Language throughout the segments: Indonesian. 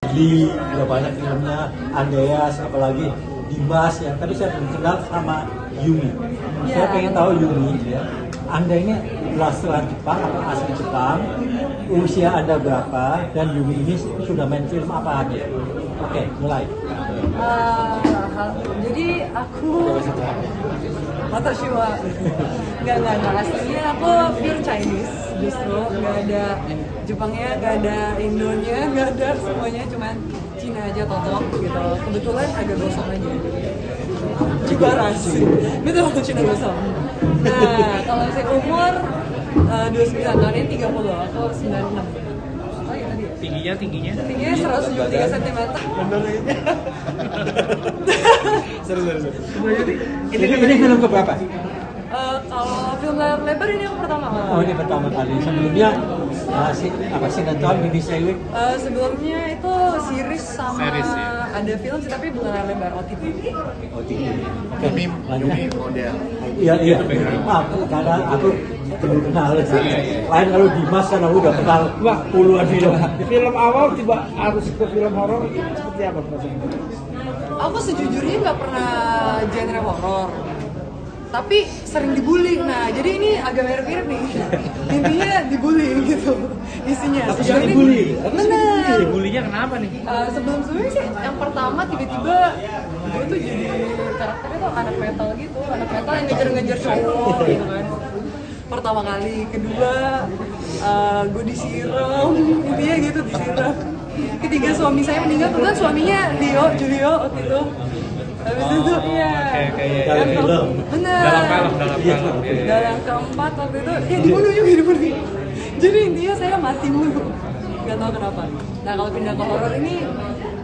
Ghibli, udah banyak filmnya, Andreas, apalagi Dimas ya. Tapi saya belum kenal sama Yumi. Saya pengen tahu Yumi ya. Anda ini berasal Jepang atau asli Jepang? Usia Anda berapa? Dan Yumi ini sudah main film apa aja? Oke, mulai. Jadi aku Watashiwa nggak aslinya aku pure Chinese, justru nggak ada Jepangnya, nggak ada Indonya, nggak ada semuanya, cuman Cina aja totok gitu. Kebetulan agak gosong aja. Cibaras, betul Cina gosong. Nah kalau saya umur 29 tahun ini 30, aku 96. Tingginya? Tingginya 173 cm. Bener ini. Seru. Ini film keberapa? Kalau film layar lebar ini yang pertama. Oh, ini pertama kali. Sebelumnya sinetron BBC Week. Sebelumnya itu series sama Series, ya. ada film sih tapi bukan layar lebar, OTT. Oke. Yumi model. Iya. Maaf, karena aku belum kenal. Lain kalau Dimas kan aku udah kenal puluhan film. Film awal tiba harus ke film horor seperti apa rasanya? Aku sejujurnya nggak pernah genre horor, tapi sering dibully. Nah, jadi ini agak mirip-mirip nih. Intinya dibully gitu isinya. Aku Sejauh suka ini- dibully. Bener. Dibulinya kenapa nih? Sebelum-sebelumnya sih yang pertama tiba-tiba gue tuh jadi karakternya tuh anak metal gitu, anak metal yang ngejar-ngejar cowok gitu kan. Pertama kali, kedua gue disiram, intinya gitu disiram. Ketiga suami saya meninggal, kebetulan suaminya Julio waktu itu. Habis itu iya. Dalam film. Bener. Dalam film. Dan yang keempat waktu itu ya dibunuh juga dibunuh. Jadi intinya saya mati mulu. Gak tau kenapa. Nah kalau pindah ke horor ini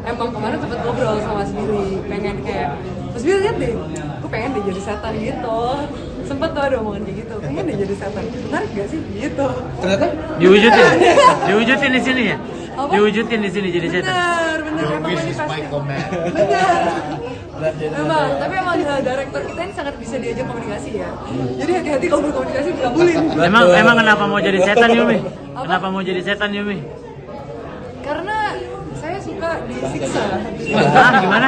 emang kemarin sempet ngobrol sama Mas Billy, pengen kayak Mas Billy lihat deh, aku pengen deh jadi setan gitu. Sempet tuh ada omongan kayak gitu, pengen deh jadi setan. Menarik gak sih? Gitu. Ternyata Diwujudin di sini ya? Apa? Diwujudin di sini jadi setan. Bener. Your Emang wish is my manifestnya. command. Bener. Emang, tapi emang director kita ini sangat bisa diajak komunikasi ya. Jadi hati-hati kalau berkomunikasi dikabulin. Emang kenapa mau jadi setan Yumi? Kenapa mau jadi setan Yumi? Karena saya suka disiksa. Gimana?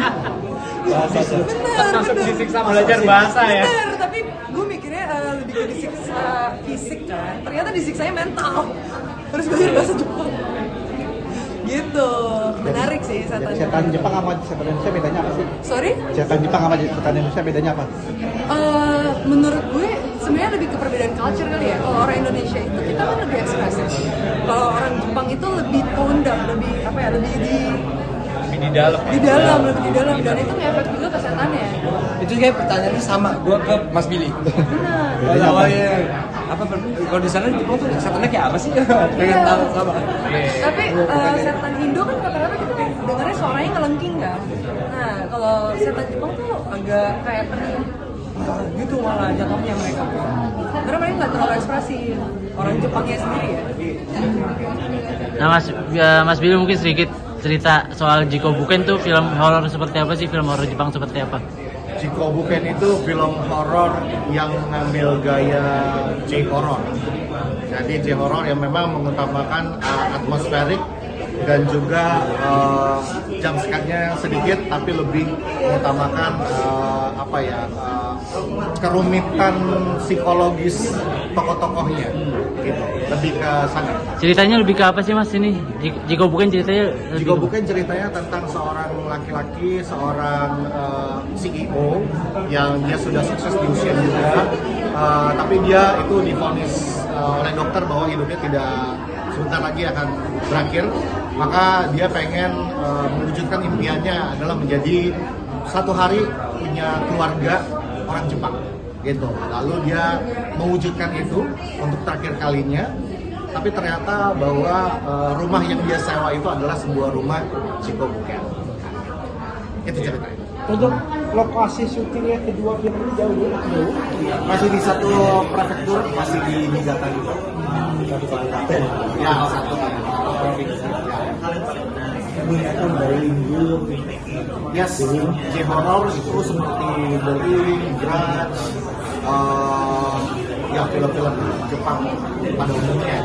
Bener. Disiksa belajar bahasa ya? Bener, tapi gue mikirnya lebih ke disiksa fisik kan. Ternyata disiksanya mental. Harus belajar bahasa Jepang. Gitu. Menarik sih setan. setan Jepang sama setan Indonesia bedanya apa sih? Sorry? Setan Jepang sama setan Indonesia bedanya apa? Menurut gue sebenarnya lebih ke perbedaan culture kali ya. Kalau orang Indonesia itu kita kan lebih ekspresif. Kalau orang Jepang itu lebih tone down, lebih apa ya, lebih di dalam. lebih di dalam dan itu ngefek juga ke setannya. Itu kayak pertanyaannya sama gue ke Mas Billy. Benar. Kalau awalnya apa kalau di sana di Jepang tuh setannya kayak apa sih? Pengen tahu sama. Tapi setan Indo kan rata-rata kita dengarnya suaranya ngelengking kan. Nah kalau setan Jepang tuh agak kayak tenang gitu malah jatuhnya mereka. Karena mereka nggak terlalu ekspresi. Orang Jepangnya sendiri ya. Nah Mas Billy mungkin sedikit cerita soal Jiko Buken tuh film horor seperti apa sih? Film horor Jepang seperti apa? Jiko Buken itu film horor yang mengambil gaya J-horror. Jadi J-horror yang memang mengutamakan atmosferik dan juga jump scare-nya sedikit tapi lebih mengutamakan kerumitan psikologis tokoh-tokohnya gitu. Lebih ke sana. Ceritanya lebih ke apa sih Mas ini? Jiko Buken ceritanya lebih Jiko ke- Buken ceritanya tentang seorang laki-laki, seorang CEO yang dia sudah sukses di usia muda, tapi dia itu divonis oleh dokter bahwa hidupnya tidak sebentar lagi akan berakhir. Maka dia pengen mewujudkan impiannya adalah menjadi satu hari punya keluarga orang Jepang gitu. Lalu dia mewujudkan itu untuk terakhir kalinya. Tapi ternyata bahwa rumah yang dia sewa itu adalah sebuah rumah Jiko Buken. Itu ceritanya. Untuk lokasi syutingnya kedua film ini jauh. Masih di satu prefektur, masih di Niigata juga. Satu kabupaten. Ya, satu provinsi. Kebanyakan dari Indo. Yes, J-horror itu seperti The Ring, Grudge, ya film-film Jepang pada umumnya.